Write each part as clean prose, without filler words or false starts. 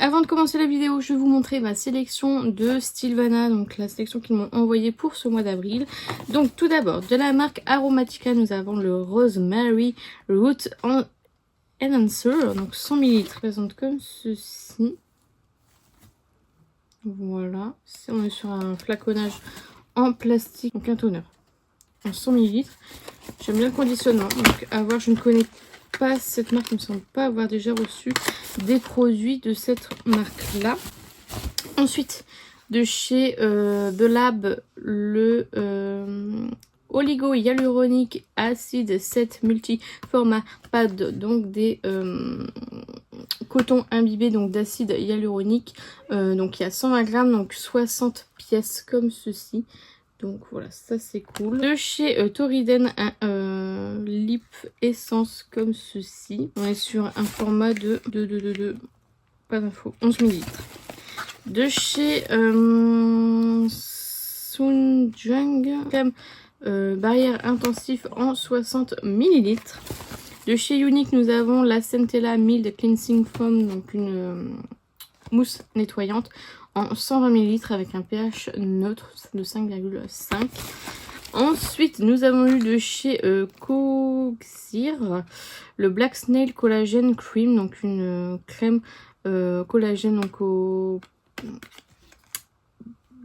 avant de commencer la vidéo, je vais vous montrer ma sélection de Stilvana, donc la sélection qu'ils m'ont envoyée pour ce mois d'avril. Donc tout d'abord, de la marque Aromatica, nous avons le Rosemary Root Enhancer, donc 100 ml, présente comme ceci. Voilà, on est sur un flaconnage en plastique, donc un toner en 100 ml. J'aime bien le conditionnement, donc à voir, je ne connais pas cette marque, il me semble pas avoir déjà reçu des produits de cette marque là. Ensuite, de chez The Lab, le Oligo Hyaluronique Acide 7 multi-format pad, donc des cotons imbibés donc d'acide hyaluronique. Donc il y a 120 grammes, donc 60 pièces comme ceci. Donc voilà, ça c'est cool. De chez Toriden, un lip essence comme ceci. On est sur un format de pas d'info, 11 ml. De chez Sunjung, crème barrière intensif en 60 ml. De chez Unique, nous avons la Centella Mild Cleansing Foam, donc une mousse nettoyante en 120 ml avec un pH neutre de 5,5. Ensuite, nous avons eu de chez Coxir le Black Snail Collagen Cream, donc une crème collagène donc au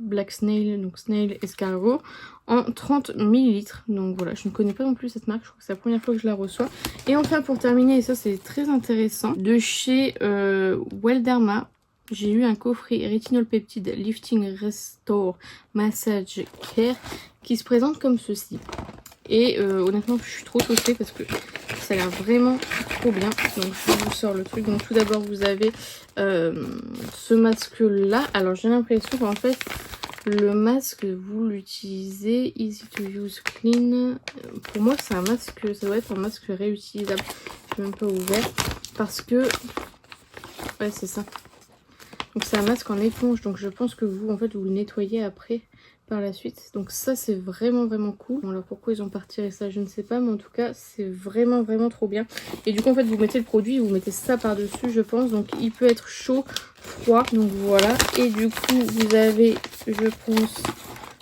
Black Snail, donc Snail Escargot en 30 ml. Donc voilà, je ne connais pas non plus cette marque, je crois que c'est la première fois que je la reçois. Et enfin pour terminer, et ça c'est très intéressant, de chez Welderma, j'ai eu un coffret Retinol Peptide Lifting Restore Massage Care qui se présente comme ceci. Et honnêtement je suis trop toastée parce que ça a l'air vraiment trop bien. Donc je vous sors le truc. Donc tout d'abord vous avez ce masque là. Alors j'ai l'impression qu'en fait le masque vous l'utilisez easy to use clean. Pour moi c'est un masque, ça doit être un masque réutilisable. Je suis même pas ouvert parce que ouais c'est ça. Donc c'est un masque en éponge, donc je pense que vous en fait vous le nettoyez après par la suite. Donc ça c'est vraiment cool. Bon alors pourquoi ils ont pas retiré ça je ne sais pas, mais en tout cas c'est vraiment trop bien. Et du coup en fait vous mettez le produit, vous mettez ça par dessus je pense, donc il peut être chaud, froid, donc voilà. Et du coup vous avez je pense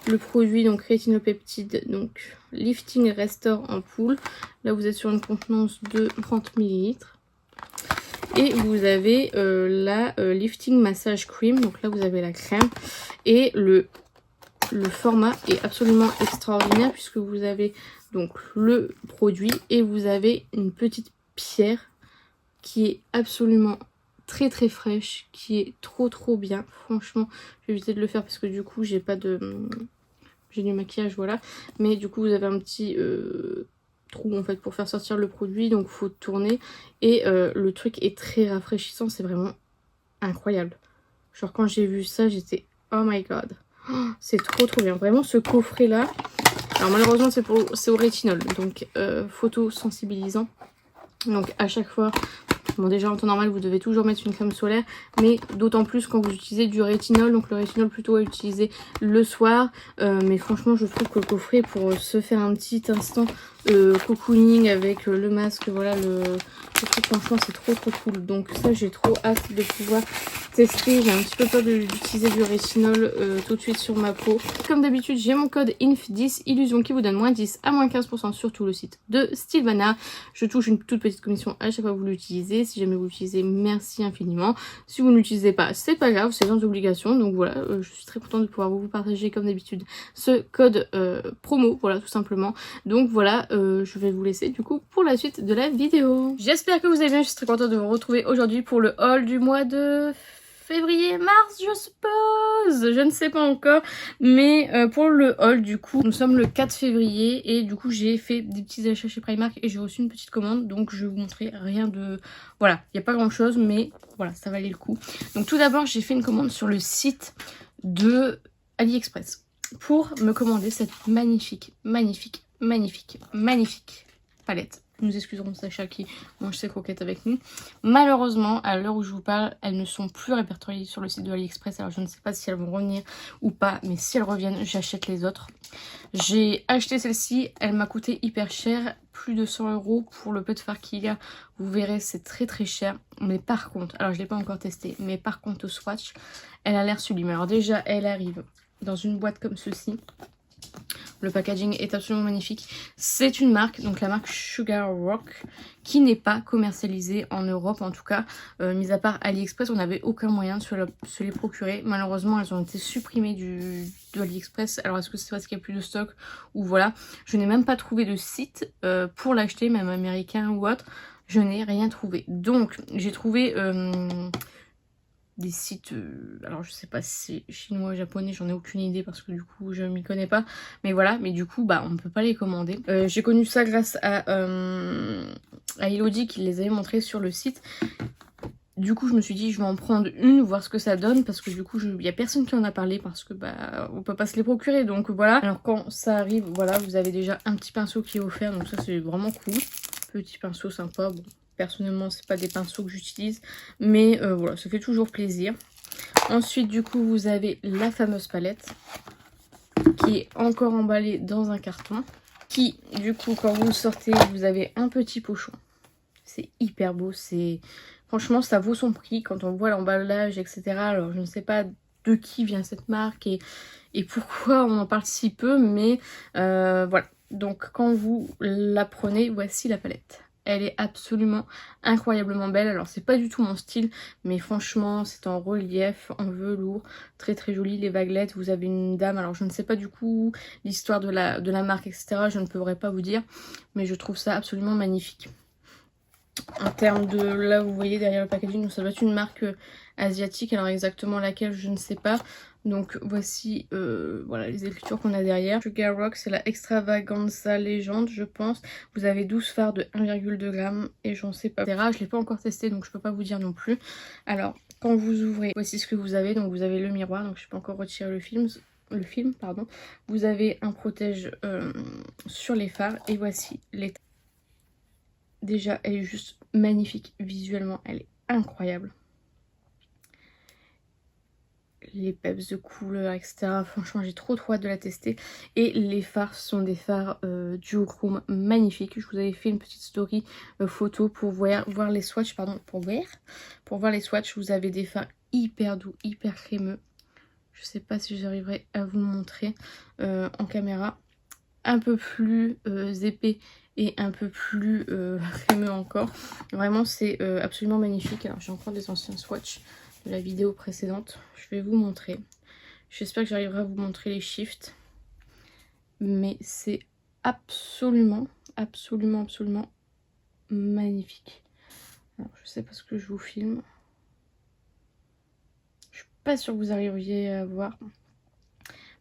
le produit donc rétinopeptide, donc lifting restore en poule. Là vous êtes sur une contenance de 30 ml. Et vous avez la lifting massage cream, donc là vous avez la crème. Et le format est absolument extraordinaire puisque vous avez donc le produit et vous avez une petite pierre qui est absolument très fraîche, qui est trop bien. Franchement, je vais éviter de le faire parce que du coup j'ai pas de... j'ai du maquillage, voilà. Mais du coup vous avez un petit... trou en fait pour faire sortir le produit, donc faut tourner et le truc est très rafraîchissant, c'est vraiment incroyable. Genre quand j'ai vu ça j'étais oh my god, oh, c'est trop bien. Vraiment ce coffret là, alors malheureusement c'est au rétinol, donc photo sensibilisant, donc à chaque fois, bon déjà en temps normal vous devez toujours mettre une crème solaire, mais d'autant plus quand vous utilisez du rétinol, donc le rétinol plutôt à utiliser le soir. Mais franchement je trouve que le coffret pour se faire un petit instant cocooning avec le masque, voilà le truc, franchement c'est trop cool. Donc ça j'ai trop hâte de pouvoir tester. J'ai un petit peu peur d'utiliser du rétinol tout de suite sur ma peau. Comme d'habitude j'ai mon code INF10 illusion qui vous donne moins 10 à moins 15% sur tout le site de Stilvana. Je touche une toute petite commission à chaque fois que vous l'utilisez. Si jamais vous l'utilisez, merci infiniment. Si vous ne l'utilisez pas, c'est pas grave, c'est sans obligation. Donc voilà, je suis très contente de pouvoir vous partager comme d'habitude ce code promo, voilà tout simplement. Donc voilà, je vais vous laisser du coup pour la suite de la vidéo. J'espère que vous allez bien, je suis très contente de vous retrouver aujourd'hui pour le haul du mois de février, mars je suppose, je ne sais pas encore, mais pour le haul du coup nous sommes le 4 février et du coup j'ai fait des petits achats chez Primark et j'ai reçu une petite commande, donc je vais vous montrer rien de... voilà, il n'y a pas grand chose mais voilà, ça valait le coup. Donc tout d'abord j'ai fait une commande sur le site de AliExpress pour me commander cette magnifique palette. Nous excuserons Sacha qui mange ses croquettes avec nous. Malheureusement, à l'heure où je vous parle, elles ne sont plus répertoriées sur le site de AliExpress. Alors je ne sais pas si elles vont revenir ou pas, mais si elles reviennent, j'achète les autres. J'ai acheté celle-ci, elle m'a coûté hyper cher, plus de 100 € pour le peu de fard qu'il y a. Vous verrez, c'est très très cher. Mais par contre, alors je ne l'ai pas encore testé, mais par contre au swatch, elle a l'air sublime. Alors déjà, elle arrive dans une boîte comme ceci. Le packaging est absolument magnifique. C'est une marque, donc la marque Sugar Rock, qui n'est pas commercialisée en Europe en tout cas. Mis à part AliExpress, on n'avait aucun moyen de se les procurer. Malheureusement, elles ont été supprimées de AliExpress. Alors est-ce que c'est parce qu'il n'y a plus de stock ou voilà. Je n'ai même pas trouvé de site pour l'acheter, même américain ou autre. Je n'ai rien trouvé. Donc j'ai trouvé... des sites, alors je sais pas si c'est chinois ou japonais, j'en ai aucune idée parce que du coup je m'y connais pas, mais voilà, mais du coup bah on peut pas les commander. J'ai connu ça grâce à Elodie qui les avait montrés sur le site. Du coup je me suis dit je vais en prendre une, voir ce que ça donne, parce que du coup il y a personne qui en a parlé parce que bah on peut pas se les procurer, donc voilà. Alors quand ça arrive, voilà, vous avez déjà un petit pinceau qui est offert, donc ça c'est vraiment cool. Petit pinceau sympa, bon. Personnellement, c'est pas des pinceaux que j'utilise, mais voilà, ça fait toujours plaisir. Ensuite, du coup, vous avez la fameuse palette qui est encore emballée dans un carton. Qui, du coup, quand vous le sortez, vous avez un petit pochon. C'est hyper beau, c'est franchement, ça vaut son prix quand on voit l'emballage, etc. Alors, je ne sais pas de qui vient cette marque et pourquoi on en parle si peu, mais voilà. Donc, quand vous la prenez, voici la palette. Elle est absolument incroyablement belle. Alors c'est pas du tout mon style, mais franchement c'est en relief, en velours, très très joli. Les vaguelettes, vous avez une dame, alors je ne sais pas du coup l'histoire de la marque, etc. Je ne pourrais pas vous dire, mais je trouve ça absolument magnifique. En termes de, là vous voyez derrière le packaging, donc ça doit être une marque asiatique, alors exactement laquelle je ne sais pas. Donc voici voilà les écritures qu'on a derrière. Sugar Rock, c'est la Extravaganza Légende je pense. Vous avez 12 fards de 1,2 g et j'en sais pas, etc. Je l'ai pas encore testé donc je peux pas vous dire non plus. Alors quand vous ouvrez, voici ce que vous avez. Donc vous avez le miroir, donc je peux encore retirer le film pardon. Vous avez un protège sur les fards et voici l'état. Déjà elle est juste magnifique visuellement, elle est incroyable. Les peps de couleurs, etc. Franchement, j'ai trop hâte de la tester. Et les fards sont des fards duochrome magnifiques. Je vous avais fait une petite story photo pour voir les swatchs, pardon, pour voir les swatchs. Vous avez des fards hyper doux, hyper crémeux. Je sais pas si j'arriverai à vous montrer en caméra. Un peu plus épais et un peu plus crémeux encore. Vraiment, c'est absolument magnifique. Alors, j'ai encore des anciens swatchs de la vidéo précédente. Je vais vous montrer. J'espère que j'arriverai à vous montrer les shifts. Mais c'est absolument magnifique. Alors, je sais pas ce que je vous filme. Je suis pas sûre que vous arriviez à voir.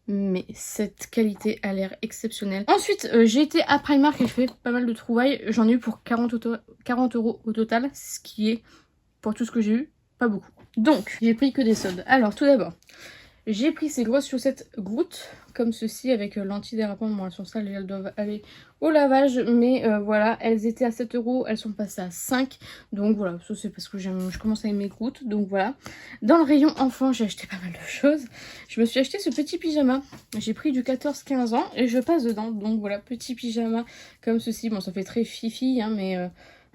Mais cette qualité a l'air exceptionnelle. Ensuite, j'ai été à Primark et je fais pas mal de trouvailles. J'en ai eu pour 40 € au total. Ce qui est, pour tout ce que j'ai eu, pas beaucoup. Donc, j'ai pris que des soldes. Alors, tout d'abord, j'ai pris ces grosses chaussettes gouttes, comme ceci, avec l'antidérapant. Bon, elles sont sales et elles doivent aller au lavage. Mais voilà, elles étaient à 7 €, elles sont passées à 5. Donc voilà, ça c'est parce que je commence à aimer gouttes. Donc voilà. Dans le rayon enfant, j'ai acheté pas mal de choses. Je me suis acheté ce petit pyjama. J'ai pris du 14-15 ans et je passe dedans. Donc voilà, petit pyjama comme ceci. Bon, ça fait très fifi, hein, mais...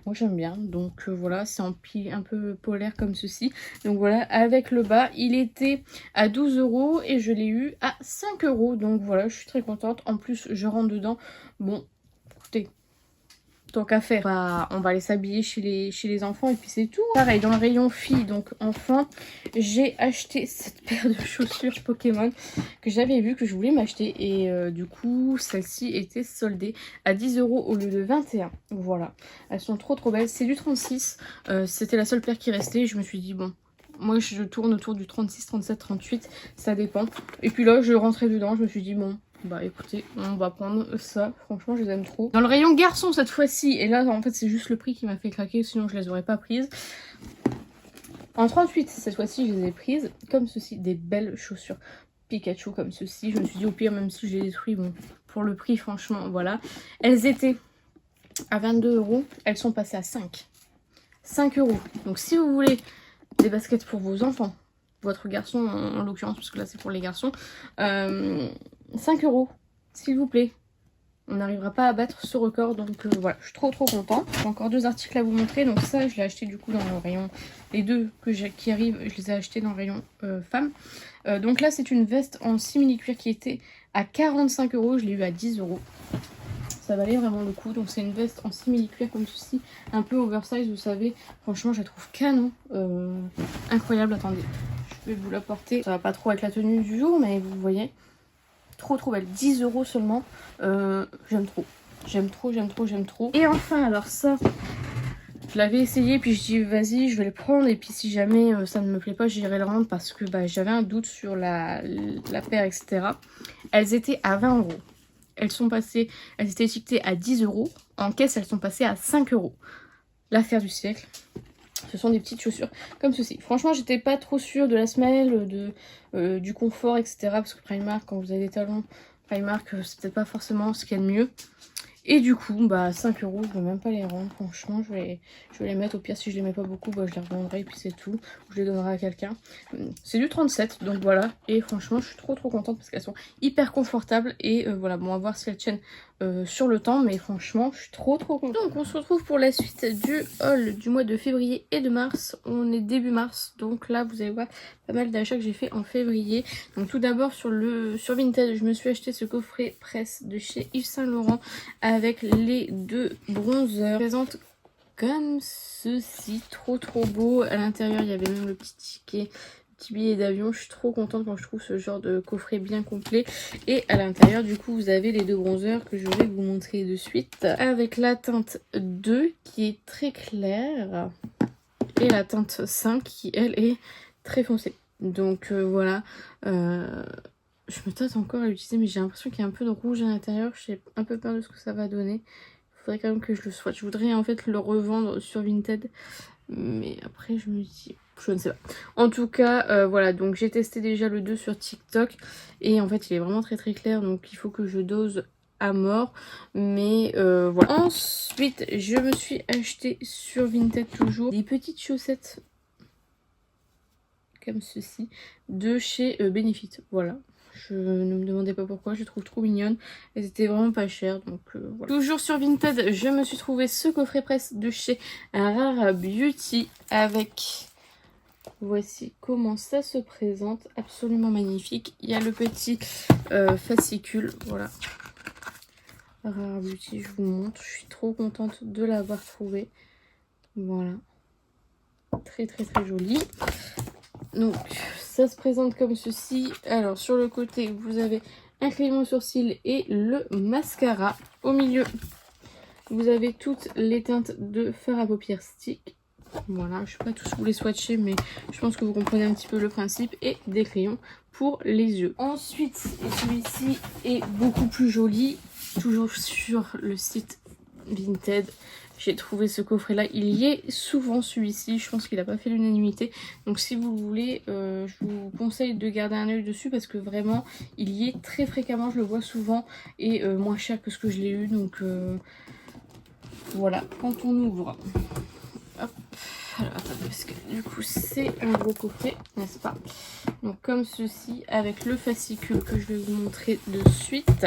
moi j'aime bien, donc voilà, c'est en pli un peu polaire comme ceci. Donc voilà, avec le bas, il était à 12 € et je l'ai eu à 5 €. Donc voilà, je suis très contente. En plus, je rentre dedans. Bon, écoutez, tant qu'à faire, on va aller s'habiller chez les enfants et puis c'est tout. Pareil, dans le rayon filles, donc enfants, j'ai acheté cette paire de chaussures Pokémon que j'avais vu, que je voulais m'acheter. Et du coup, celle-ci était soldée à 10 € au lieu de 21. Voilà, elles sont trop belles. C'est du 36, c'était la seule paire qui restait. Je me suis dit, bon, moi je tourne autour du 36, 37, 38, ça dépend. Et puis là, je rentrais dedans, je me suis dit, bon... bah écoutez, on va prendre ça, franchement je les aime trop. Dans le rayon garçon cette fois-ci, et là en fait c'est juste le prix qui m'a fait craquer, sinon je les aurais pas prises. En 38 cette fois-ci je les ai prises, comme ceci, des belles chaussures Pikachu comme ceci. Je me suis dit au pire même si je les détruis, bon pour le prix franchement voilà. Elles étaient à 22 €, elles sont passées à 5 €. Donc si vous voulez des baskets pour vos enfants, votre garçon en l'occurrence, parce que là c'est pour les garçons, 5 €, s'il vous plaît. On n'arrivera pas à battre ce record, donc voilà, je suis trop contente. J'ai encore 2 articles à vous montrer, donc ça je l'ai acheté du coup dans le rayon, les deux qui arrivent, je les ai achetés dans le rayon femmes. Donc là c'est une veste en simili-cuir qui était à 45 €, je l'ai eu à 10 €. Ça valait vraiment le coup, donc c'est une veste en simili-cuir comme ceci, un peu oversize, vous savez. Franchement je la trouve canon, incroyable. Attendez, je vais vous la porter, ça va pas trop être la tenue du jour, mais vous voyez, trop belle. 10 € seulement, j'aime trop. Et enfin, alors ça, je l'avais essayé, puis je dis vas-y je vais le prendre, et puis si jamais ça ne me plaît pas j'irai le rendre, parce que j'avais un doute sur la paire, etc. Elles étaient à 20 €. Elles étaient étiquetées à 10 €. En caisse, elles sont passées à 5 €. L'affaire du siècle. Ce sont des petites chaussures comme ceci. Franchement, j'étais pas trop sûre de la semelle, du confort, etc. Parce que Primark, quand vous avez des talons Primark, c'est peut-être pas forcément ce qu'il y a de mieux. Et du coup, 5 €, je vais même pas les rendre. Franchement, je vais les mettre. Au pire, si je les mets pas beaucoup, je les revendrai et puis c'est tout. Je les donnerai à quelqu'un. C'est du 37, donc voilà. Et franchement, je suis trop contente parce qu'elles sont hyper confortables. Et voilà, bon, à voir si elles tiennent sur le temps. Mais franchement, je suis trop contente. Donc, on se retrouve pour la suite du haul du mois de février et de mars. On est début mars. Donc là, vous allez voir pas mal d'achats que j'ai fait en février. Donc tout d'abord, sur Vinted, je me suis acheté ce coffret presse de chez Yves Saint Laurent avec les 2 bronzers. Présente comme ceci, trop beau. À l'intérieur, il y avait même le petit ticket, petit billet d'avion. Je suis trop contente quand je trouve ce genre de coffret bien complet. Et à l'intérieur, du coup, vous avez les 2 bronzers que je vais vous montrer de suite, avec la teinte 2 qui est très claire et la teinte 5 qui, elle, est très foncée. Donc voilà, je me tâte encore à l'utiliser, mais j'ai l'impression qu'il y a un peu de rouge à l'intérieur. J'ai un peu peur de ce que ça va donner. Il faudrait quand même que je le swatche. Je voudrais en fait le revendre sur Vinted, mais après je me dis, je ne sais pas. En tout cas, voilà, donc j'ai testé déjà le 2 sur TikTok, et en fait il est vraiment très clair, donc il faut que je dose à mort, mais voilà. Ensuite, je me suis acheté sur Vinted toujours des petites chaussettes comme ceci de chez Benefit. Voilà, je ne me demandais pas pourquoi, je les trouve trop mignonnes. Elles étaient vraiment pas chères, donc voilà. Toujours sur Vinted, je me suis trouvé ce coffret presse de chez Rara Beauty avec... Voici comment ça se présente, absolument magnifique. Il y a le petit fascicule, voilà. Rara Beauty, je vous montre, je suis trop contente de l'avoir trouvé. Voilà, très joli. Donc ça se présente comme ceci. Alors sur le côté, vous avez un crayon sourcil et le mascara. Au milieu, vous avez toutes les teintes de fard à paupières stick. Voilà, je ne vais pas tous vous les swatcher, mais je pense que vous comprenez un petit peu le principe. Et des crayons pour les yeux. Ensuite, celui-ci est beaucoup plus joli. Toujours sur le site Vinted, j'ai trouvé ce coffret là. Il y est souvent celui-ci, je pense qu'il n'a pas fait l'unanimité. Donc si vous voulez, je vous conseille de garder un œil dessus, parce que vraiment il y est très fréquemment, je le vois souvent, et moins cher que ce que je l'ai eu. Donc voilà, quand on ouvre, hop, alors attendez, parce que du coup c'est un gros coffret, n'est-ce pas? Donc comme ceci, avec le fascicule que je vais vous montrer de suite.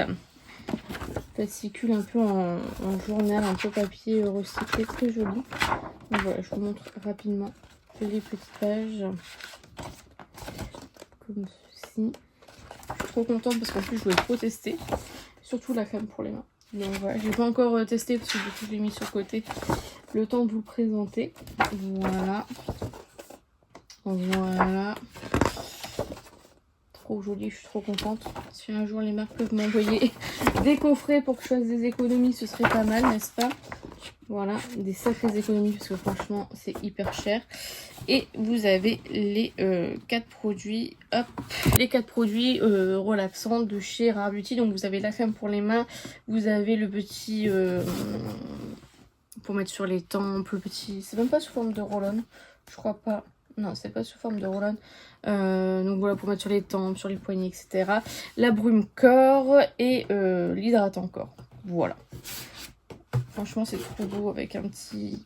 Fascicule un peu en journal, un peu papier recyclé, très joli. Donc voilà, je vous montre rapidement les petites pages comme ceci. Je suis trop contente parce qu'en plus je voulais trop tester, surtout la crème pour les mains. Donc voilà, j'ai pas encore testé parce que du coup je l'ai mis sur le côté, le temps de vous le présenter. Voilà, voilà. Trop joli, je suis trop contente. Si un jour les marques peuvent m'envoyer des coffrets pour que je fasse des économies, ce serait pas mal, n'est-ce pas? Voilà, des sacrées économies, parce que franchement c'est hyper cher. Et vous avez les 4 produits, hop, les 4 produits relaxants de chez Rare Beauty. Donc vous avez la crème pour les mains, vous avez le petit pour mettre sur les tempes, le petit, c'est même pas sous forme de roll-on, je crois pas. Non, c'est pas sous forme de roll-on. Donc voilà, pour mettre sur les tempes, sur les poignets, etc. La brume corps et l'hydratant corps. Voilà. franchement c'est trop beau avec un petit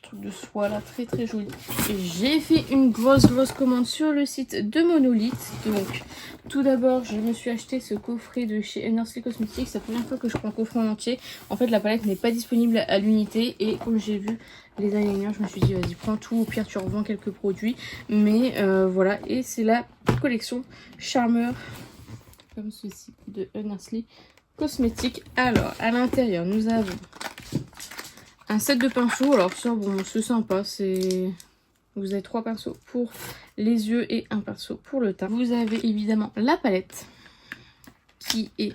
truc de soie là, très très joli. J'ai fait une grosse commande sur le site de Monolith. Donc tout d'abord je me suis acheté ce coffret de chez Enersley Cosmetics. C'est la première fois que je prends un coffret en entier. En fait la palette n'est pas disponible à l'unité et comme j'ai vu les eyeliners, je me suis dit vas-y prends tout, au pire tu revends quelques produits. Mais voilà, et c'est la collection Charmer comme ceci de Enersley Cosmetics. Alors à l'intérieur nous avons un set de pinceaux. Alors ça bon c'est sympa, c'est... Vous avez 3 pinceaux pour les yeux et un pinceau pour le teint. Vous avez évidemment la palette qui est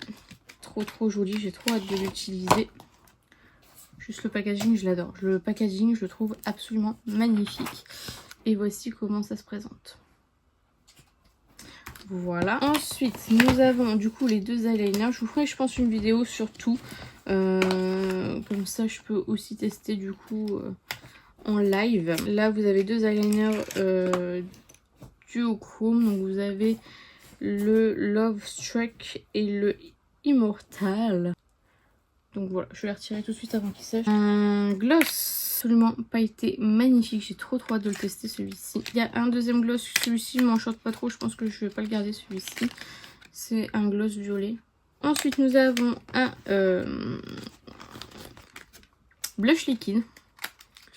trop jolie. J'ai trop hâte de l'utiliser. Juste le packaging, je l'adore. Le packaging, je le trouve absolument magnifique. Et voici comment ça se présente. Voilà. Ensuite, nous avons du coup les 2 eyeliners. Je vous ferai, je pense, une vidéo sur tout. Comme ça, je peux aussi tester du coup... en live. Là vous avez 2 eyeliners duochrome, donc vous avez le Love Struck et le Immortal. Donc voilà, je vais les retirer tout de suite avant qu'il sèche. Un gloss absolument pailleté magnifique, j'ai trop hâte de le tester celui-ci. Il y a un deuxième gloss, celui-ci je m'enchante pas trop, je pense que je vais pas le garder celui-ci. C'est un gloss violet. Ensuite nous avons un blush liquide.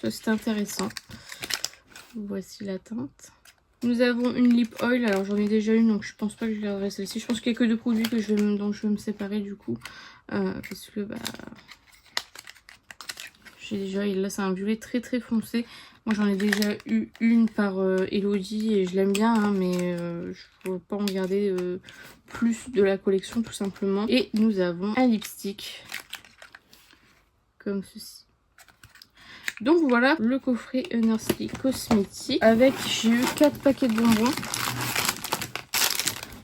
Ça c'est intéressant. Voici la teinte. Nous avons une lip oil. Alors j'en ai déjà une donc je pense pas que je garderai celle-ci. Je pense qu'il y a que 2 produits que dont je vais me séparer du coup. Parce que bah... j'ai déjà... Et là c'est un violet très foncé. Moi j'en ai déjà eu une par Elodie et je l'aime bien. Hein, mais je ne veux pas en garder plus de la collection tout simplement. Et nous avons un lipstick. Comme ceci. Donc voilà le coffret Enersley Cosmetics avec, j'ai eu 4 paquets de bonbons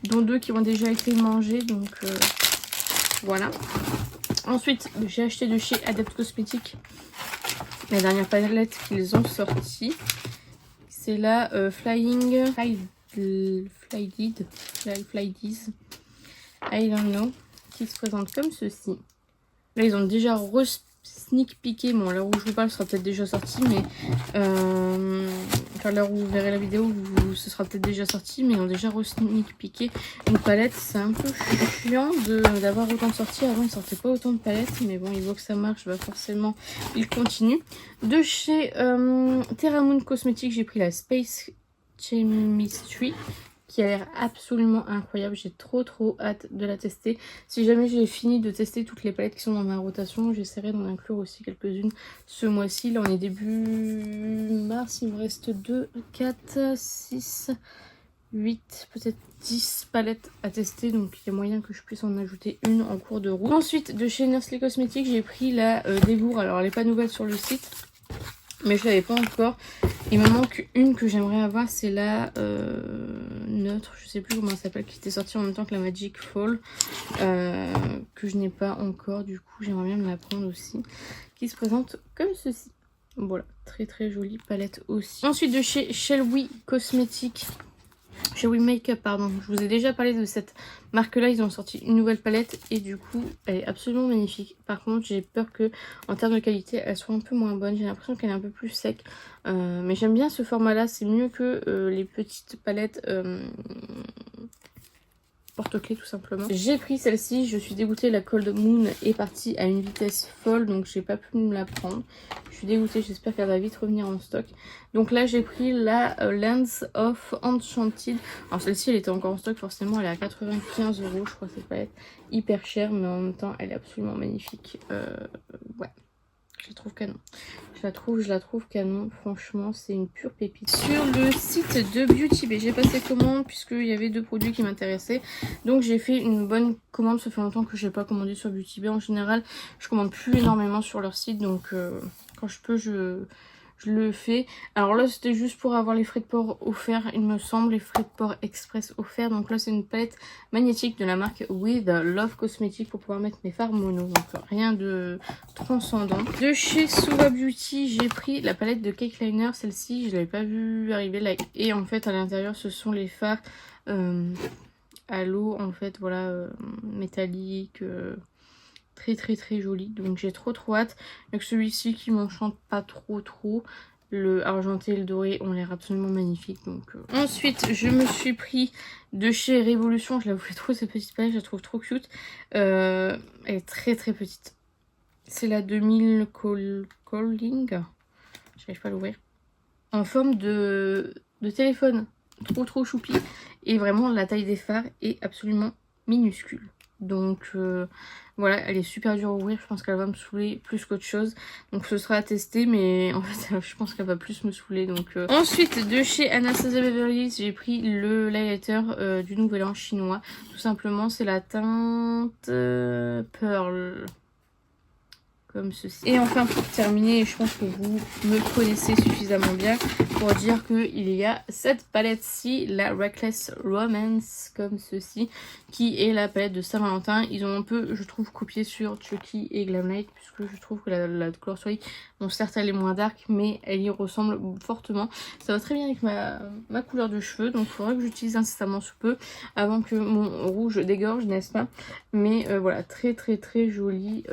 dont 2 qui ont déjà été mangés, donc voilà. Ensuite j'ai acheté de chez Adapt Cosmetics la dernière palette qu'ils ont sortie, c'est la Flydies I don't know, qui se présente comme ceci. Là ils ont déjà sneak peeké, bon à l'heure où je vous parle sera peut-être déjà sorti, mais enfin à l'heure où vous verrez la vidéo ce sera peut-être déjà sorti, mais ils ont déjà sneak peeké une palette. C'est un peu chiant d'avoir autant de sorties. Avant ils sortaient pas autant de palettes, mais bon ils voient que ça marche, bah forcément ils continuent. De chez Terra Moon Cosmetics j'ai pris la Space Chemistry qui a l'air absolument incroyable. J'ai trop hâte de la tester. Si jamais j'ai fini de tester toutes les palettes qui sont dans ma rotation, j'essaierai d'en inclure aussi quelques-unes ce mois-ci. Là on est début mars, il me reste 2, 4, 6, 8, peut-être 10 palettes à tester. Donc il y a moyen que je puisse en ajouter une en cours de route. Ensuite de chez Enersley Cosmetics j'ai pris la Débour. Alors elle n'est pas nouvelle sur le site, mais je l'avais pas encore. Il me manque une que j'aimerais avoir, c'est la neutre, je sais plus comment elle s'appelle, qui était sortie en même temps que la Magic Fall, que je n'ai pas encore, du coup j'aimerais bien me la prendre aussi, qui se présente comme ceci. Voilà, très jolie palette aussi. Ensuite de chez Shall We Cosmetics, Shall We Makeup, pardon, je vous ai déjà parlé de cette marque là, ils ont sorti une nouvelle palette et du coup elle est absolument magnifique. Par contre j'ai peur que en termes de qualité elle soit un peu moins bonne, j'ai l'impression qu'elle est un peu plus sec, mais j'aime bien ce format là, c'est mieux que les petites palettes porte-clés tout simplement. J'ai pris celle-ci, je suis dégoûtée, la Cold Moon est partie à une vitesse folle donc j'ai pas pu me la prendre. Je suis dégoûtée, j'espère qu'elle va vite revenir en stock. Donc là j'ai pris la Lens of Enchanted. Alors celle-ci elle était encore en stock forcément, elle est à 95 €, je crois cette palette hyper chère mais en même temps elle est absolument magnifique. Ouais, je la trouve canon. Je la trouve canon, franchement c'est une pure pépite. Sur le site de Beauty Bay, j'ai passé commande puisqu'il y avait 2 produits qui m'intéressaient. Donc j'ai fait une bonne commande, ça fait longtemps que je n'ai pas commandé sur Beauty Bay. En général je commande plus énormément sur leur site, donc quand je peux je le fais. Alors là c'était juste pour avoir les frais de port offerts, il me semble, les frais de port express offerts. Donc là c'est une palette magnétique de la marque With Love Cosmetics pour pouvoir mettre mes fards mono, donc rien de transcendant. De chez Suva Beauty j'ai pris la palette de Cake Liner, celle-ci je l'avais pas vue arriver là. Et en fait à l'intérieur ce sont les fards à l'eau en fait, voilà, métalliques, Très très très joli. Donc j'ai trop hâte. Avec celui-ci qui m'enchante pas trop. Le argenté et le doré ont l'air absolument magnifiques. Donc, Ensuite, je me suis pris de chez Révolution. Je la voulais trop cette petite palette, je la trouve trop cute. Elle est très très petite. C'est la 2000 Calling. J'arrive pas à l'ouvrir. En forme de téléphone. Trop choupi. Et vraiment, la taille des fards est absolument minuscule. Donc voilà, elle est super dure à ouvrir, je pense qu'elle va me saouler plus qu'autre chose. Donc ce sera à tester, mais en fait je pense qu'elle va plus me saouler. Donc Ensuite, de chez Anastasia Beverly Hills, j'ai pris le highlighter du Nouvel An chinois. Tout simplement, c'est la teinte Pearl. Comme ceci. Et enfin pour terminer, je pense que vous me connaissez suffisamment bien pour dire qu'il y a cette palette-ci, la Reckless Romance, comme ceci, qui est la palette de Saint-Valentin. Ils ont un peu, je trouve, copié sur Chucky et Glamlight, puisque je trouve que la couleur story, bon certes elle est moins dark, mais elle y ressemble fortement. Ça va très bien avec ma couleur de cheveux, donc il faudra que j'utilise incessamment sous peu, avant que mon rouge dégorge, n'est-ce pas? Mais voilà, très jolie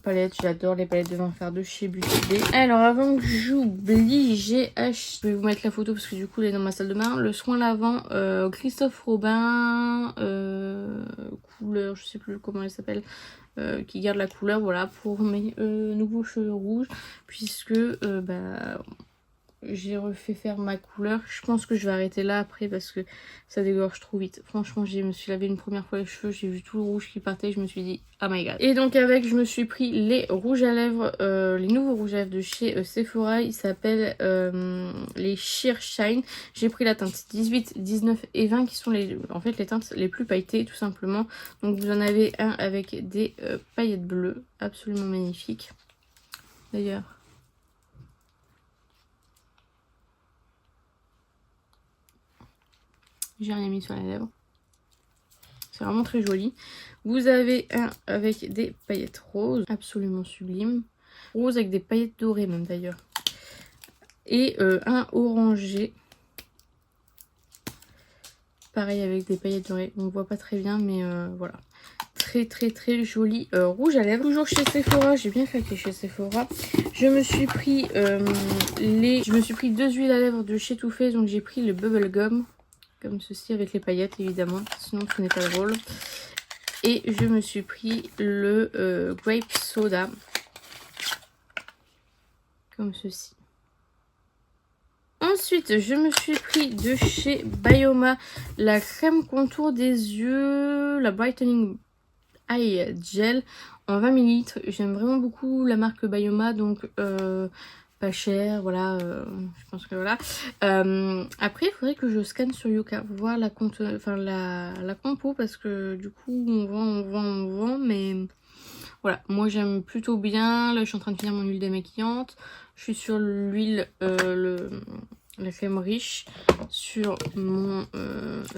palette. J'adore les palettes de vin fard de chez Beauty Bay. Alors avant que j'oublie, j'ai acheté, je vais vous mettre la photo parce que du coup elle est dans ma salle de bain, le soin lavant Christophe Robin couleur, je sais plus comment elle s'appelle, qui garde la couleur, voilà, pour mes nouveaux cheveux rouges, puisque j'ai refait faire ma couleur. Je pense que je vais arrêter là après parce que ça dégorge trop vite. Franchement, je me suis lavé une première fois les cheveux, j'ai vu tout le rouge qui partait, je me suis dit oh my god. Et donc avec, je me suis pris les rouges à lèvres, les nouveaux rouges à lèvres de chez Sephora. Ils s'appellent les Sheer Shine. J'ai pris la teinte 18, 19 et 20 qui sont en fait les teintes les plus pailletées tout simplement. Donc vous en avez un avec des paillettes bleues, absolument magnifique. D'ailleurs, j'ai rien mis sur la lèvre. C'est vraiment très joli. Vous avez un avec des paillettes roses, absolument sublime. Rose avec des paillettes dorées même d'ailleurs. Et un orangé. Pareil avec des paillettes dorées. On ne voit pas très bien mais voilà. Très joli rouge à lèvres. Toujours chez Sephora, j'ai bien craqué chez Sephora. Je me suis pris deux huiles à lèvres de chez Too Faced. Donc j'ai pris le Bubble Gum. Comme ceci avec les paillettes évidemment, sinon ce n'est pas drôle. Et je me suis pris le Grape Soda. Comme ceci. Ensuite, je me suis pris de chez Bioma la crème contour des yeux, la Brightening Eye Gel en 20 ml. J'aime vraiment beaucoup la marque Bioma, donc pas cher, voilà, je pense que voilà. Après, il faudrait que je scanne sur Yuka, voir la compo, parce que du coup, on vend, mais voilà, moi j'aime plutôt bien. Là, je suis en train de finir mon huile démaquillante. Je suis sur l'huile, la crème riche sur mon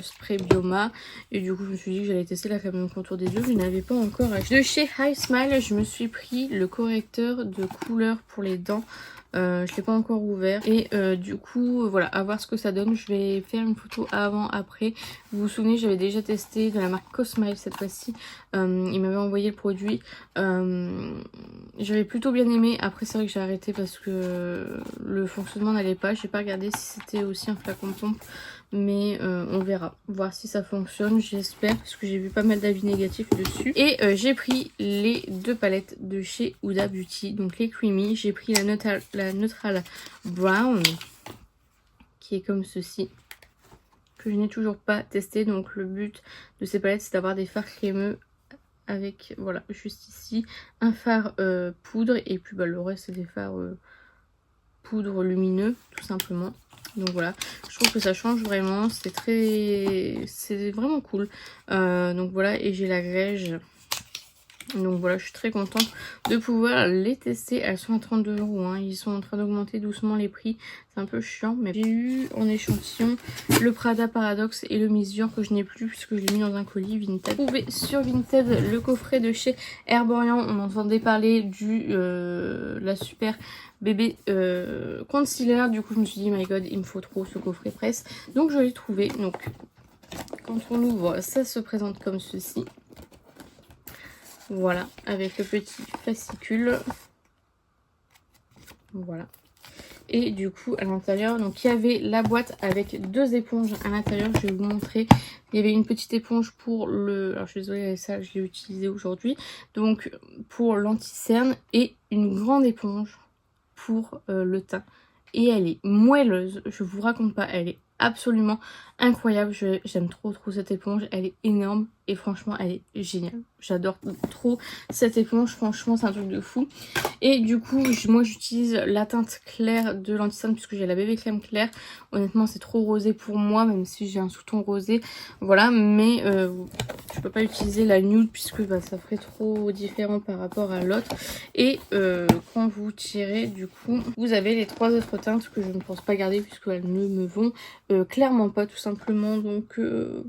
spray Bioma, et du coup je me suis dit que j'allais tester la crème contour des yeux. Je n'avais pas encore acheté. De chez High Smile, je me suis pris le correcteur de couleur pour les dents. Je l'ai pas encore ouvert et du coup voilà, à voir ce que ça donne. Je vais faire une photo avant après. Vous vous souvenez, j'avais déjà testé de la marque Cosmile cette fois-ci. Il m'avait envoyé le produit, j'avais plutôt bien aimé. Après c'est vrai que j'ai arrêté parce que le fonctionnement n'allait pas. J'ai pas regardé si c'était aussi un flacon pompe, mais on verra, voir si ça fonctionne, j'espère, parce que j'ai vu pas mal d'avis négatifs dessus. Et j'ai pris les deux palettes de chez Huda Beauty, donc les Creamy. J'ai pris la Neutral Brown, qui est comme ceci, que je n'ai toujours pas testé. Donc le but de ces palettes, c'est d'avoir des fards crémeux avec, voilà, juste ici, un fard poudre, et puis bah, le reste c'est des fards poudre lumineux, tout simplement. Donc voilà, je trouve que ça change vraiment, c'est vraiment cool. Donc voilà, et j'ai la Grège. Donc voilà, je suis très contente de pouvoir les tester. Elles sont à 32 €, hein. Ils sont en train d'augmenter doucement les prix. C'est un peu chiant, mais j'ai eu en échantillon le Prada Paradoxe et le Miss Dior que je n'ai plus puisque je l'ai mis dans un colis Vinted. J'ai trouvé sur Vinted le coffret de chez Herborian. On entendait parler du la super bébé concealer. Du coup je me suis dit my god, il me faut trop ce coffret presse. Donc je l'ai trouvé. Donc quand on ouvre, ça se présente comme ceci. Voilà, avec le petit fascicule. Voilà. Et du coup à l'intérieur, donc il y avait la boîte avec 2 éponges à l'intérieur. Je vais vous montrer. Il y avait une petite éponge pour le... Alors je suis désolée, ça je l'ai utilisé aujourd'hui. Donc pour l'anti-cerne et une grande éponge pour le teint. Et elle est moelleuse, je vous raconte pas, elle est absolument incroyable. J'aime trop cette éponge, elle est énorme et franchement elle est géniale. J'adore trop cette éponge, franchement c'est un truc de fou. Et du coup moi j'utilise la teinte claire de l'anti-cerne puisque j'ai la bébé crème claire. Honnêtement c'est trop rosé pour moi, même si j'ai un sous-ton rosé, voilà, mais je peux pas utiliser la nude puisque bah, ça ferait trop différent par rapport à l'autre. Et quand vous tirez du coup vous avez les 3 autres teintes que je ne pense pas garder puisqu'elles ne me vont clairement pas tout simplement. Donc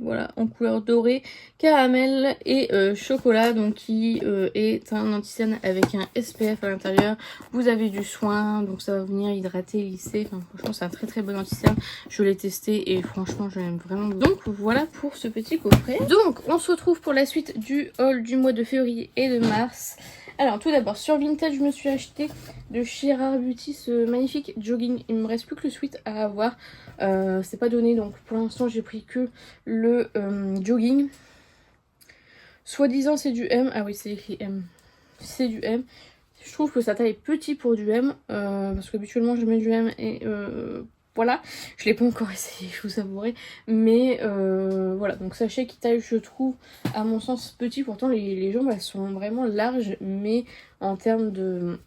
voilà, en couleur dorée, caramel et chocolat, donc qui est un anti-cerne avec un SPF à l'intérieur. Vous avez du soin, donc ça va venir hydrater, lisser. Enfin franchement c'est un très bon anti-cerne. Je l'ai testé et franchement je l'aime vraiment. Donc voilà pour ce petit coffret. Donc on se retrouve pour la suite du haul du mois de février et de mars. Alors tout d'abord sur Vinted je me suis acheté de chez Rare Beauty ce magnifique jogging. Il me reste plus que le sweat à avoir. C'est pas donné donc pour l'instant j'ai pris que le jogging. Soi-disant c'est du M. Ah oui c'est écrit M. C'est du M. Je trouve que sa taille est petit pour du M. Parce qu'habituellement je mets du M et voilà. Je l'ai pas encore essayé, je vous avouerai. Mais voilà, donc sachez qu'il taille je trouve à mon sens petit. Pourtant les jambes elles sont vraiment larges. Mais en termes de...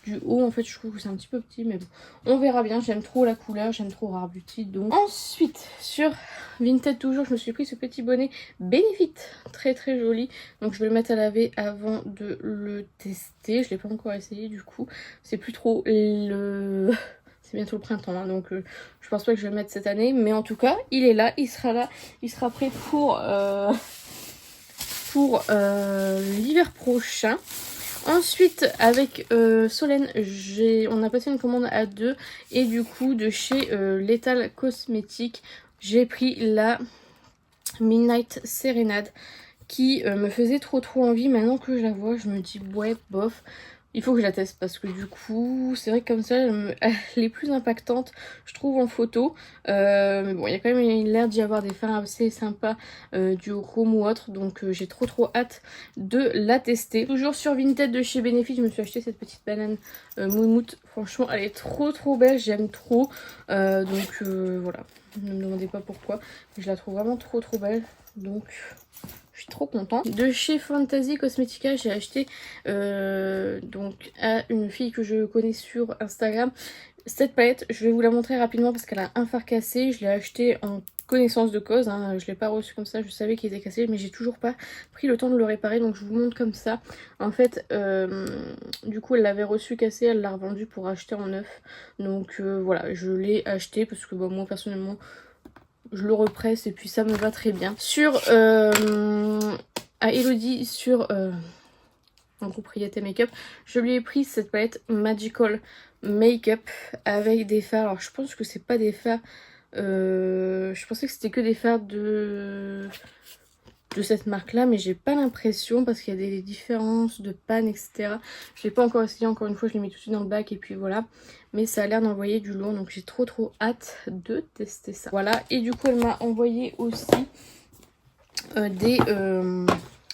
du haut en fait je trouve que c'est un petit peu petit, mais bon on verra bien. J'aime trop la couleur, j'aime trop Rare Beauty. Donc ensuite sur Vinted toujours je me suis pris ce petit bonnet Benefit, très joli. Donc je vais le mettre à laver avant de le tester. Je l'ai pas encore essayé du coup, c'est plus trop le... c'est bientôt le printemps hein, donc je pense pas que je vais le mettre cette année, mais en tout cas il est là, il sera prêt pour l'hiver prochain. Ensuite avec Solène on a passé une commande à 2 et du coup de chez Lethal Cosmetics j'ai pris la Midnight Serenade qui me faisait trop envie. Maintenant que je la vois je me dis ouais bof, il faut que je la teste parce que du coup c'est vrai que comme ça elle est plus impactante je trouve en photo. Mais bon il y a quand même l'air d'y avoir des fards assez sympas du chrome ou autre, donc j'ai trop hâte de la tester. Toujours sur Vinted de chez Benefit je me suis acheté cette petite banane moumoute. Franchement elle est trop belle, j'aime trop. Donc voilà, ne me demandez pas pourquoi, mais je la trouve vraiment trop belle, donc je suis trop contente. De chez Fantasy Cosmetica j'ai acheté donc à une fille que je connais sur Instagram cette palette. Je vais vous la montrer rapidement parce qu'elle a un fard cassé. Je l'ai acheté en connaissance de cause hein. Je l'ai pas reçu comme ça, je savais qu'il était cassé mais j'ai toujours pas pris le temps de le réparer, donc je vous montre comme ça. En fait du coup elle l'avait reçu cassé, elle l'a revendu pour acheter en neuf. Donc voilà, je l'ai acheté parce que bah, moi personnellement je le represse et puis ça me va très bien. Sur à Elodie sur un groupe Riette Makeup, je lui ai pris cette palette Magical Makeup avec des fards. Alors je pense que c'est pas des fards, je pensais que c'était que des fards de cette marque là, mais j'ai pas l'impression parce qu'il y a des différences de panne etc. Je l'ai pas encore essayé, encore une fois je l'ai mis tout de suite dans le bac et puis voilà, mais ça a l'air d'envoyer du lourd donc j'ai trop hâte de tester ça. Voilà, et du coup elle m'a envoyé aussi des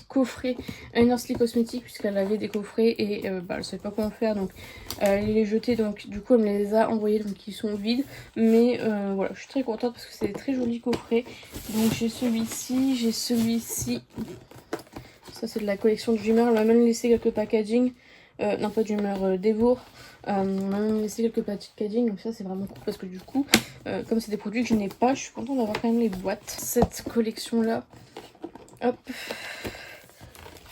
coffrets Inersley Cosmetics puisqu'elle avait des coffrets et bah, elle savait pas quoi en faire, donc elle allait les jeter, donc du coup elle me les a envoyés, donc ils sont vides, mais voilà je suis très contente parce que c'est des très jolis coffrets. Donc j'ai celui-ci, j'ai celui-ci, ça c'est de la collection d'humeur. Elle m'a même laissé quelques packaging, non pas d'humeur, Devour. On m'a même laissé quelques packaging, donc ça c'est vraiment cool parce que du coup comme c'est des produits que je n'ai pas, je suis contente d'avoir quand même les boîtes. Cette collection là, hop,